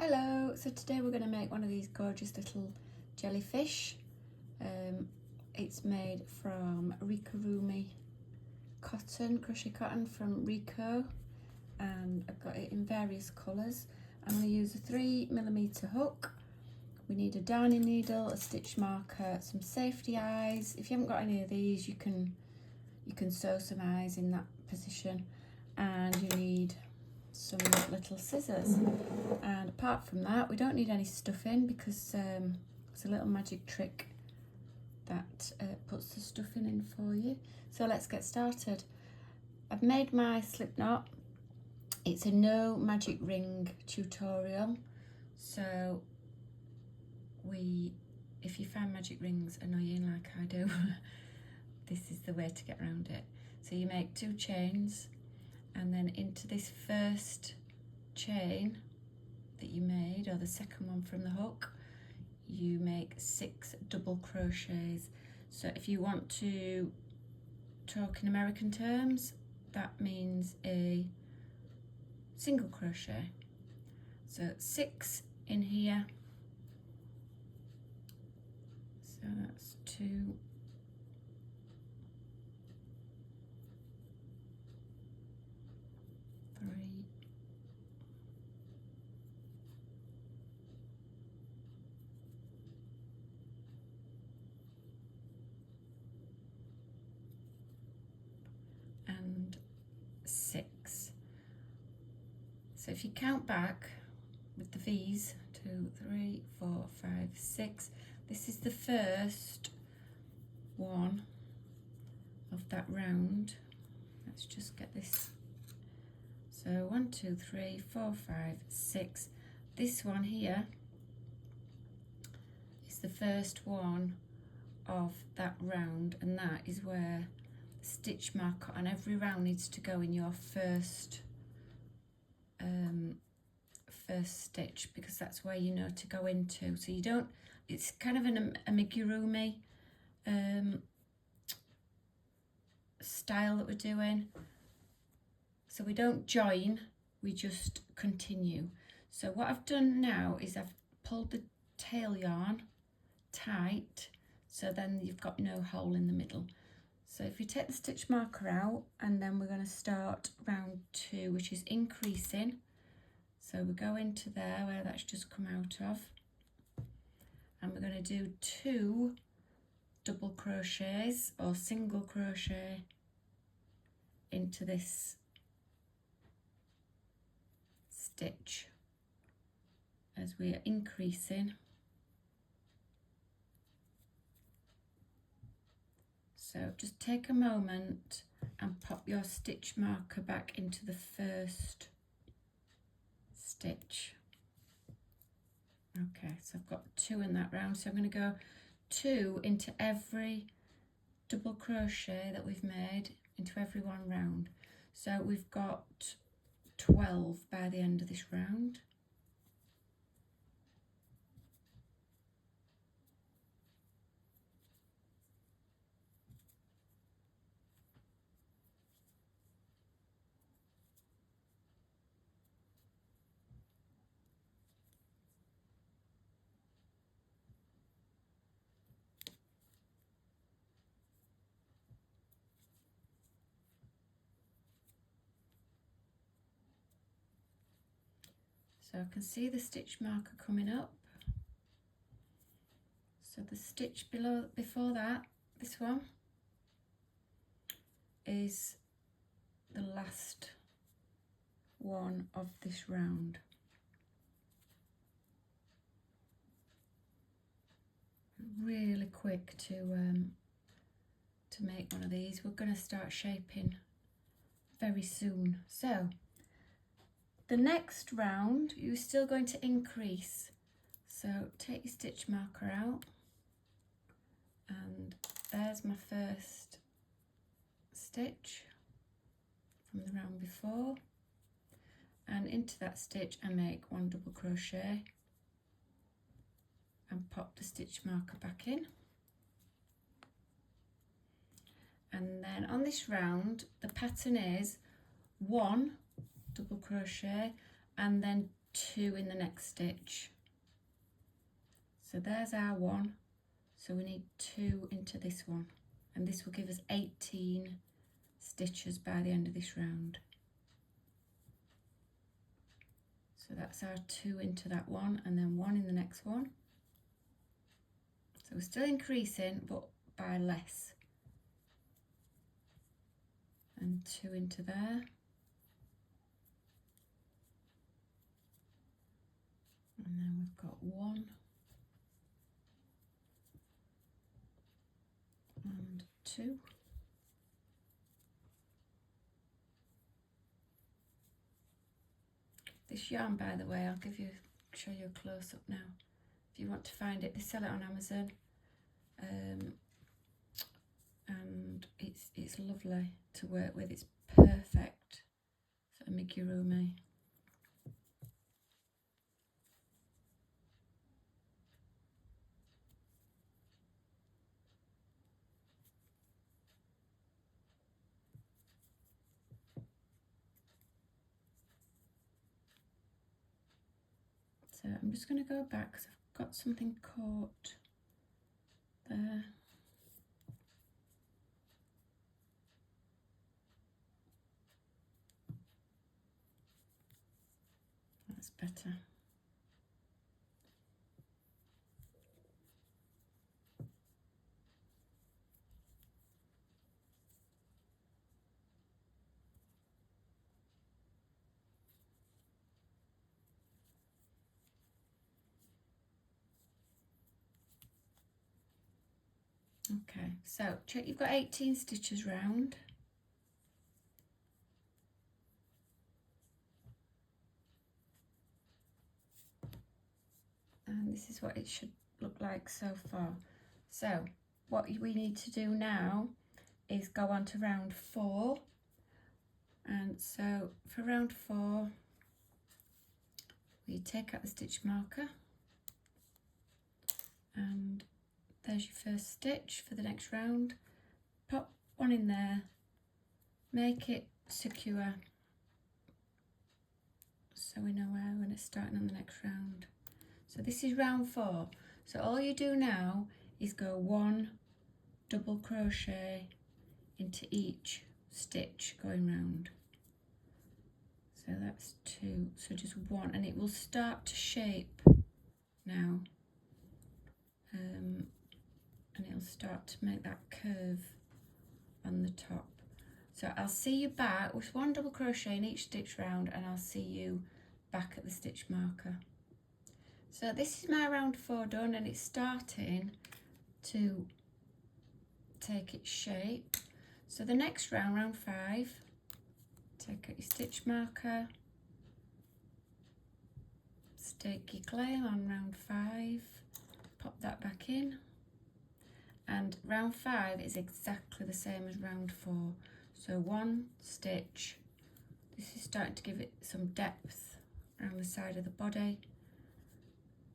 Hello, so today we're going to make one of these gorgeous little jellyfish. It's made from amigurumi cotton, crochet cotton from Rico, and I've got it in various colours. I'm going to use a 3mm hook. We need a darning needle, a stitch marker, some safety eyes. If you haven't got any of these, you can sew some eyes in that position, and you need some little scissors. And apart from that, we don't need any stuffing because it's a little magic trick that puts the stuffing in for you. So let's get started. I've made my slip knot. It's a no magic ring tutorial, so if you find magic rings annoying like I do, this is the way to get around it. So you make 2 chains, and then into this first chain that you made, or the second one from the hook, you make 6 double crochets. So if you want to talk in American terms, that means a single crochet. So 6 in here, so that's 2, 3, and 6. So if you count back with the V's, 2, 3, 4, 5, 6, this is the first one of that round. Let's just get this. So 1, 2, 3, 4, 5, 6. This one here is the first one of that round, and that is where the stitch marker on every round needs to go in your first stitch, because that's where you know to go into. So you don't, it's kind of an amigurumi style that we're doing. So we don't join, we just continue. So what I've done now is I've pulled the tail yarn tight, so then you've got no hole in the middle. So if you take the stitch marker out, and then we're going to start round 2, which is increasing. So we go into there where that's just come out of, and we're going to do 2 double crochets or single crochet into this stitch as we are increasing. So just take a moment and pop your stitch marker back into the first stitch. Okay, so I've got 2 in that round, so I'm going to go 2 into every double crochet that we've made, into every one round. So we've got 12 by the end of this round. So I can see the stitch marker coming up. So the stitch before that, this one, is the last one of this round. Really quick to make one of these. We're going to start shaping very soon. So the next round, you're still going to increase. So take your stitch marker out, and there's my first stitch from the round before, and into that stitch I make 1 double crochet and pop the stitch marker back in. And then on this round, the pattern is 1 double crochet and then 2 in the next stitch. So there's our 1, so we need 2 into this one, and this will give us 18 stitches by the end of this round. So that's our 2 into that one, and then 1 in the next one. So we're still increasing, but by less. And 2 into there. And then we've got 1 and 2. This yarn, by the way, I'll show you a close up now. If you want to find it, they sell it on Amazon, and it's lovely to work with. It's perfect for amigurumi. So I'm just going to go back because I've got something caught there. That's better. Okay, so check you've got 18 stitches round. And this is what it should look like so far. So what we need to do now is go on to round 4. And so for round 4, we take out the stitch marker, and there's your first stitch for the next round. Pop 1 in there, make it secure so we know where when it's starting on the next round. So this is round 4. So all you do now is go 1 double crochet into each stitch going round. So that's 2, so just 1, and it will start to shape now, and it'll start to make that curve on the top. So I'll see you back with 1 double crochet in each stitch round, and I'll see you back at the stitch marker. So this is my round 4 done, and it's starting to take its shape. So the next round, round 5, take out your stitch marker, stake your claim on round 5, pop that back in, and round 5 is exactly the same as round 4. So 1 stitch, this is starting to give it some depth around the side of the body.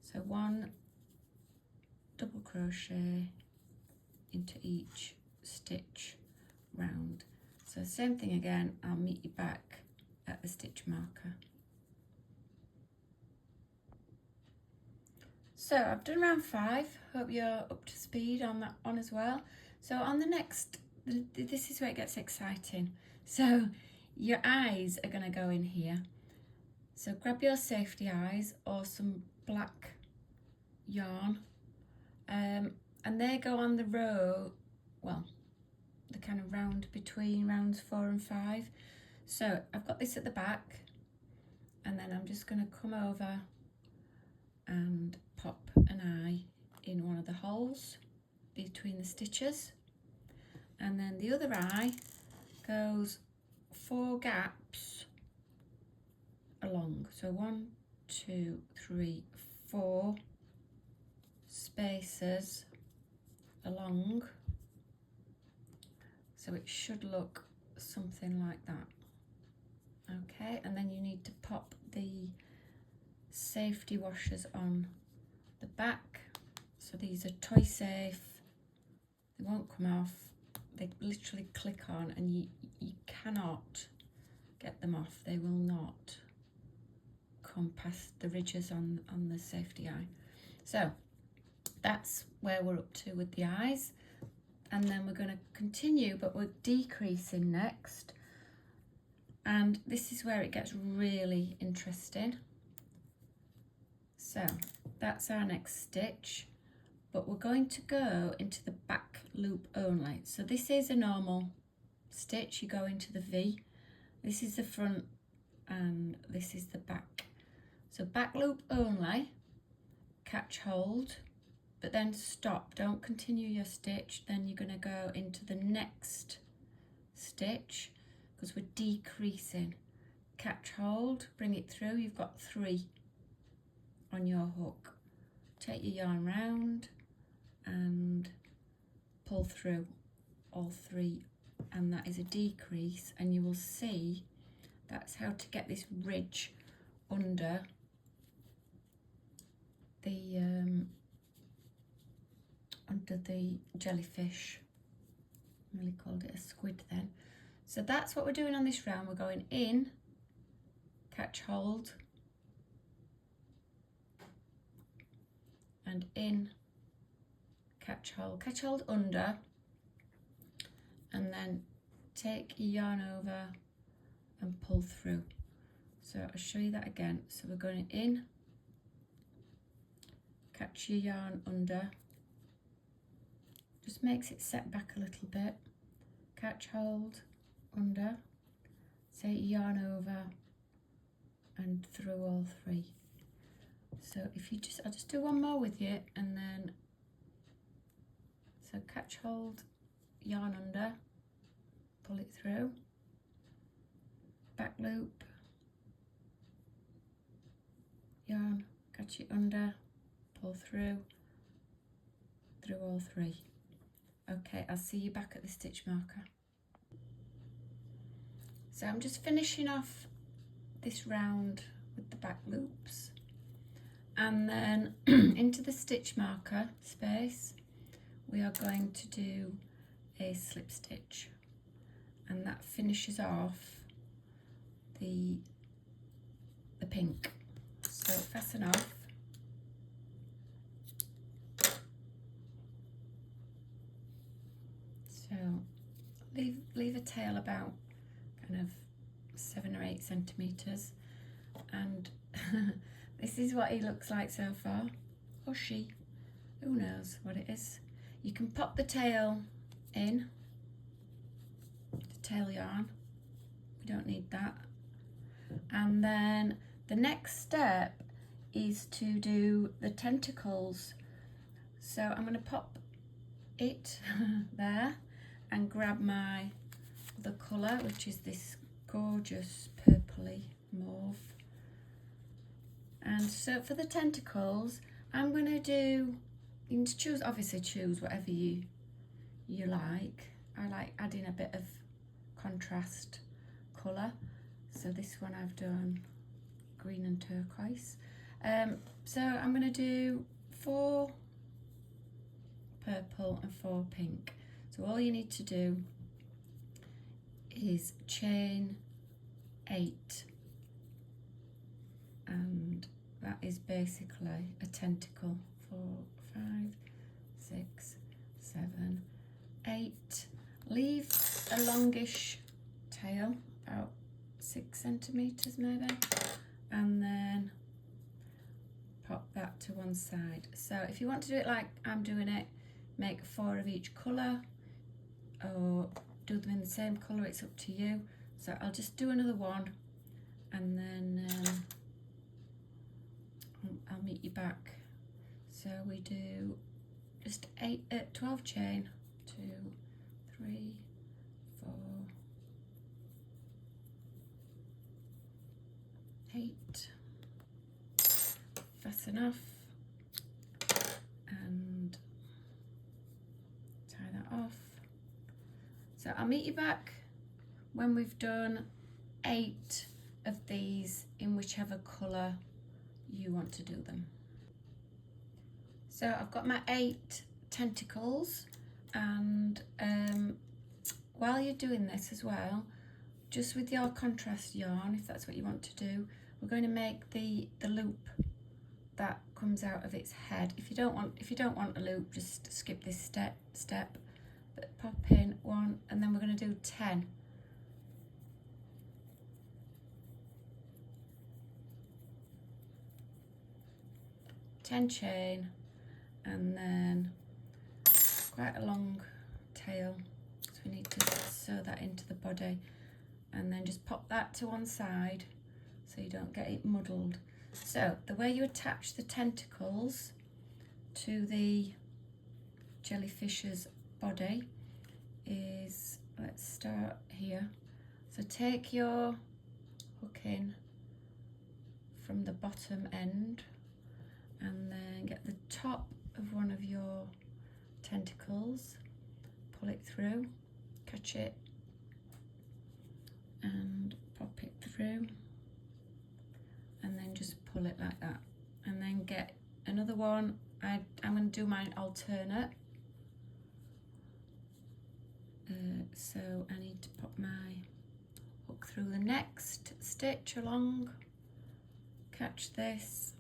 So 1 double crochet into each stitch round. So same thing again, I'll meet you back at the stitch marker. So I've done round 5, hope you're up to speed on that one as well. So on the next, this is where it gets exciting. So your eyes are going to go in here. So grab your safety eyes or some black yarn, and they go on the row, well, the kind of round between rounds 4 and 5. So I've got this at the back, and then I'm just going to come over and pop an eye in one of the holes between the stitches, and then the other eye goes 4 gaps along. So 1, 2, 3, 4 spaces along. So it should look something like that. Okay, and then you need to pop the safety washers on the back. So these are toy safe, they won't come off, they literally click on, and you cannot get them off, they will not come past the ridges on the safety eye. So that's where we're up to with the eyes, and then we're going to continue, but we're decreasing next, and this is where it gets really interesting. So that's our next stitch, but we're going to go into the back loop only. So this is a normal stitch, you go into the V, this is the front and this is the back. So back loop only, catch hold, but then stop, don't continue your stitch, then you're going to go into the next stitch because we're decreasing. Catch hold, bring it through, you've got 3 on your hook. Take your yarn round and pull through all 3, and that is a decrease, and you will see that's how to get this ridge under the jellyfish. I really called it a squid then. So that's what we're doing on this round. We're going in, catch hold, and in, catch hold under, and then take your yarn over and pull through. So I'll show you that again. So we're going in, catch your yarn under, just makes it set back a little bit, catch hold under, take your yarn over and through all 3. So if you I'll just do one more with you, and then, so catch hold, yarn under, pull it through, back loop, yarn, catch it under, pull through all 3. Okay, I'll see you back at the stitch marker. So I'm just finishing off this round with the back loops, and then into the stitch marker space we are going to do a slip stitch, and that finishes off the pink. So fasten off, so leave a tail about kind of 7 or 8 centimeters, and this is what he looks like so far, or she, who knows what it is. You can pop the tail in, the tail yarn, we don't need that. And then the next step is to do the tentacles. So I'm going to pop it there and grab the colour, which is this gorgeous purpley mauve. And so for the tentacles, I'm going to do, you can choose, obviously choose whatever you like. I like adding a bit of contrast colour. So this one I've done green and turquoise. So I'm going to do 4 purple and 4 pink. So all you need to do is chain 8, and that is basically a tentacle. 4, 5, 6, 7, 8. Leave a longish tail, about 6 centimeters maybe, and then pop that to one side. So if you want to do it like I'm doing it, make 4 of each colour, or do them in the same colour, it's up to you. So I'll just do another one, and then I'll meet you back. So we do just 12 chain, 2, 3, 4, 8, fasten off and tie that off. So I'll meet you back when we've done 8 of these in whichever colour you want to do them. So I've got my 8 tentacles, and while you're doing this as well, just with your contrast yarn, if that's what you want to do, we're going to make the loop that comes out of its head. If you don't want a loop, just skip this step. But pop in 1, and then we're going to do 10. Chain, and then quite a long tail, so we need to sew that into the body, and then just pop that to one side so you don't get it muddled. So the way you attach the tentacles to the jellyfish's body is, let's start here. So take your hook in from the bottom end, and then get the top of one of your tentacles, pull it through, catch it and pop it through, and then just pull it like that, and then get another one. I'm going to do mine alternate, so I need to pop my hook through the next stitch along, catch this,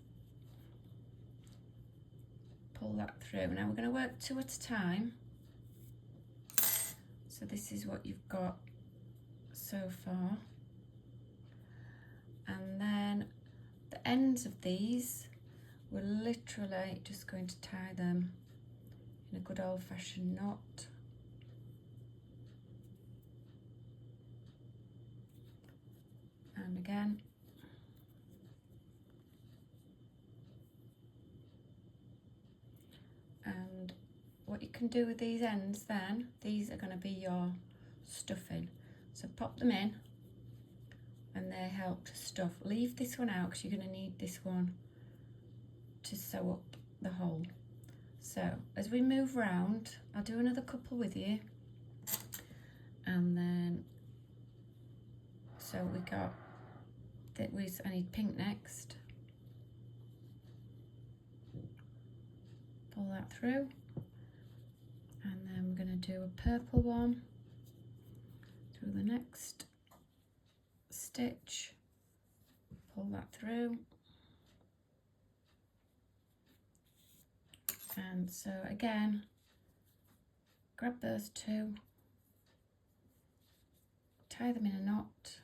pull that through. Now we're going to work 2 at a time. So this is what you've got so far, and then the ends of these, we're literally just going to tie them in a good old-fashioned knot. And again. And what you can do with these ends then, these are going to be your stuffing. So pop them in, and they help to stuff. Leave this one out because you're going to need this one to sew up the hole. So as we move round, I'll do another couple with you, and then so we got that. I need pink next. Pull that through, and then we're going to do a purple one through the next stitch, pull that through, and so again grab those 2, tie them in a knot,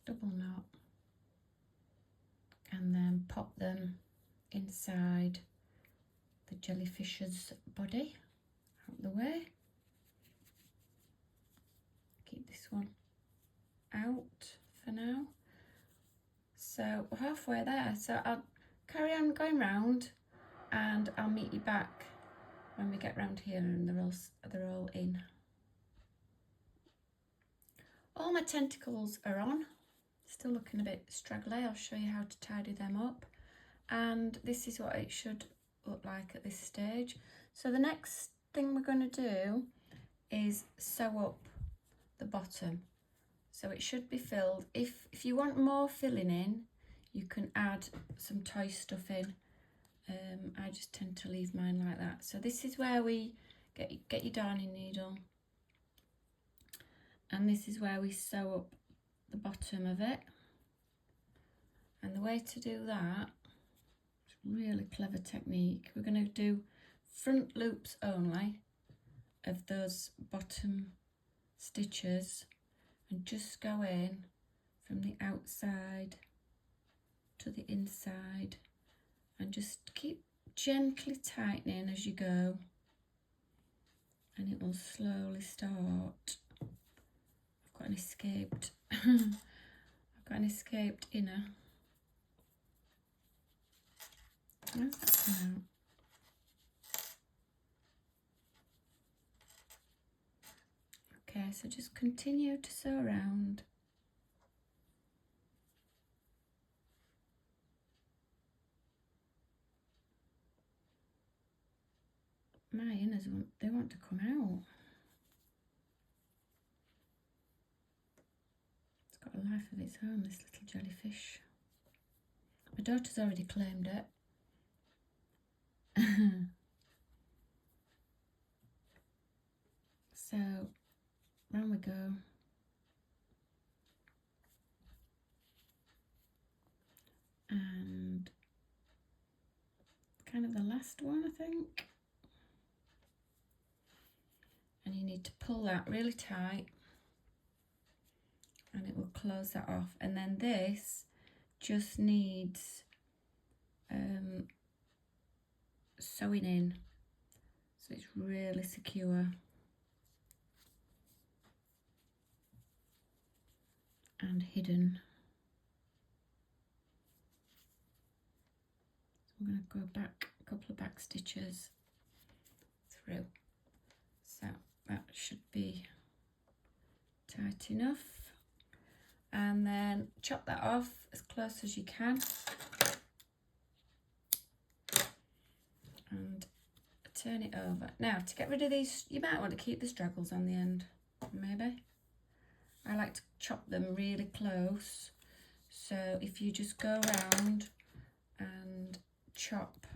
double knot, and then pop them inside the jellyfish's body, out the way. Keep this one out for now. So we're halfway there, so I'll carry on going round, and I'll meet you back when we get round here and they're all in. All my tentacles are on, still looking a bit straggly. I'll show you how to tidy them up, and this is what it should look like at this stage. So the next thing we're going to do is sew up the bottom. So it should be filled. If you want more filling in, you can add some toy stuff in. I just tend to leave mine like that. So this is where we get your darning needle, and this is where we sew up the bottom of it. And the way to do that, it's a really clever technique. We're going to do front loops only of those bottom stitches, and just go in from the outside to the inside, and just keep gently tightening as you go, and it will slowly start. I've got an escaped I've got an escaped inner. Where's that come out? Okay, so just continue to sew around. My inners they want to come out. It's got a life of its own, this little jellyfish. My daughter's already claimed it. So round we go. And kind of the last one, I think. And you need to pull that really tight and it will close that off. And then this just needs sewing in, so it's really secure. And hidden. So I'm going to go back a couple of back stitches through. So that should be tight enough. And then chop that off as close as you can. And turn it over. Now, to get rid of these, you might want to keep the straggles on the end, maybe. I like to chop them really close. So if you just go around and chop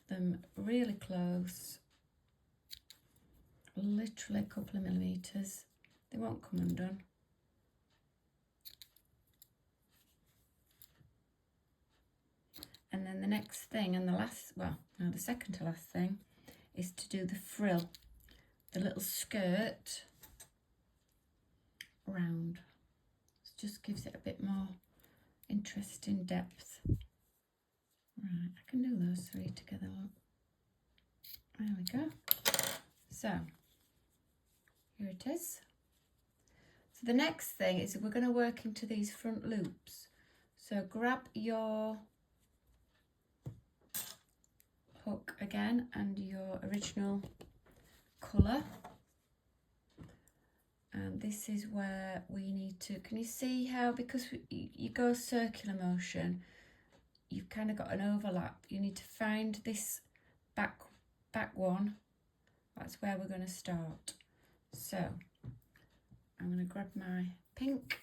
them really close, literally a couple of millimeters, they won't come undone. And then the next thing, and the last, well, no, the second to last thing, is to do the frill, the little skirt round. It just gives it a bit more interesting depth. Right, I can do those three together, look. There we go. So, here it is. So the next thing is we're going to work into these front loops. So grab your hook again and your original colour. And this is where we need to, can you see how, because you go circular motion, you've kind of got an overlap. You need to find this back one. That's where we're going to start. So I'm going to grab my pink.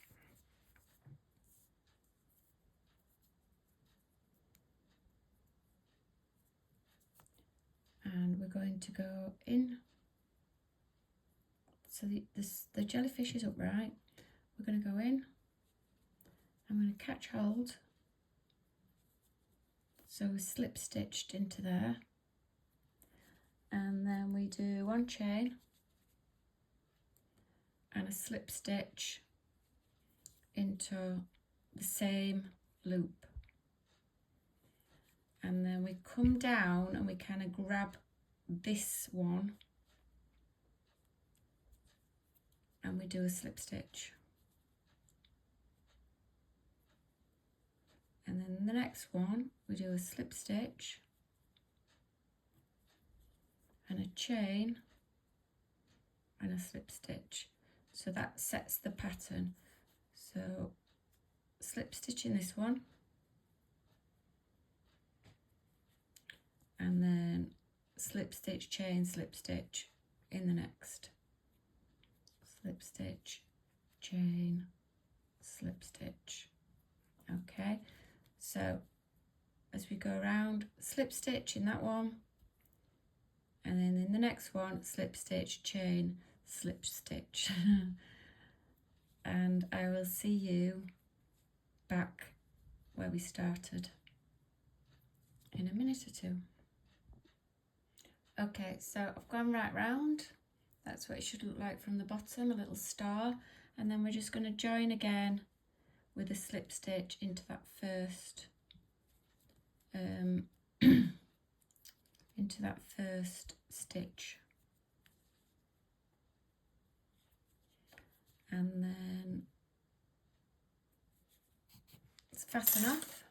And we're going to go in. So the jellyfish is upright. We're going to go in. I'm going to catch hold. So we slip stitched into there. And then we do one chain and a slip stitch into the same loop. And then we come down and we kind of grab this one and we do a slip stitch. And then the next one, we do a slip stitch and a chain and a slip stitch. So that sets the pattern. So slip stitch in this one, and then slip stitch, chain, slip stitch in the next. Slip stitch, chain, slip stitch. Okay, so as we go around, slip stitch in that one, and then in the next one, slip stitch, chain, slip stitch. And I will see you back where we started in a minute or two. Okay, so I've gone right round. That's what it should look like from the bottom, a little star. And then we're just going to join again with a slip stitch into that first stitch. And then it's fasten off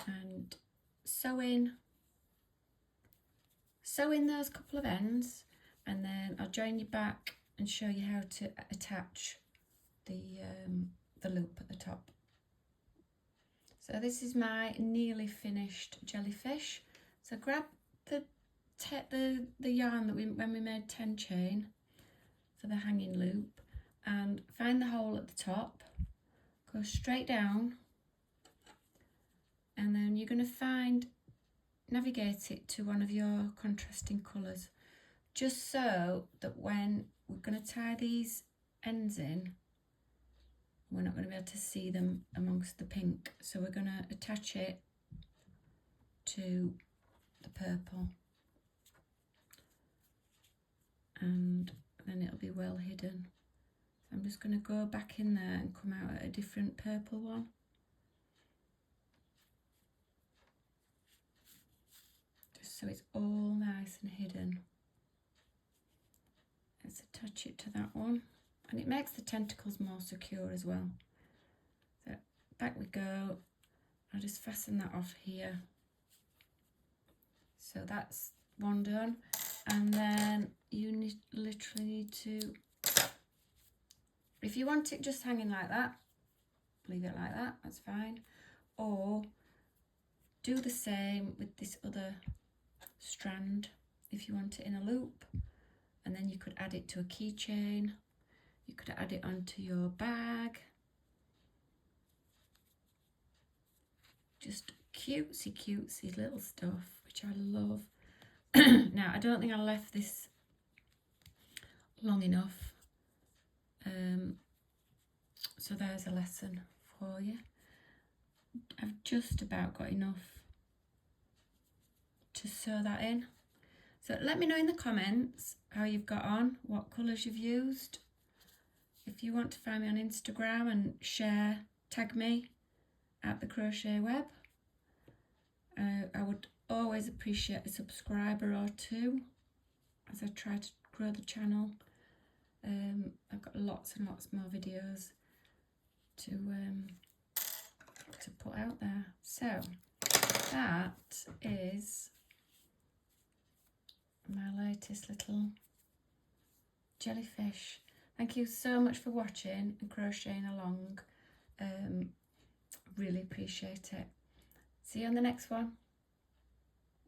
and sew in those couple of ends, and then I'll join you back and show you how to attach the loop at the top. So this is my nearly finished jellyfish. So grab the yarn that when we made 10 chain for the hanging loop, and find the hole at the top, go straight down and then you're going to navigate it to one of your contrasting colours, just so that when we're going to tie these ends in, we're not going to be able to see them amongst the pink. So we're going to attach it to the purple, and then it'll be well hidden. So I'm just going to go back in there and come out at a different purple one. Just so it's all nice and hidden. Let's attach it to that one, and it makes the tentacles more secure as well. So back we go. I'll just fasten that off here. So that's one done, and then you literally need to, if you want it just hanging like that, leave it like that, that's fine. Or do the same with this other strand if you want it in a loop, and then you could add it to a keychain, you could add it onto your bag. Just cutesy little stuff, which I love. Now, I don't think I left this long enough, so there's a lesson for you. I've just about got enough to sew that in. So let me know in the comments how you've got on, what colours you've used. If you want to find me on Instagram and share, tag me at the Crochet Web. I would always appreciate a subscriber or two as I try to grow the channel. I've got lots and lots more videos to put out there. So that is my latest little jellyfish. Thank you so much for watching and crocheting along. Really appreciate it. See you on the next one.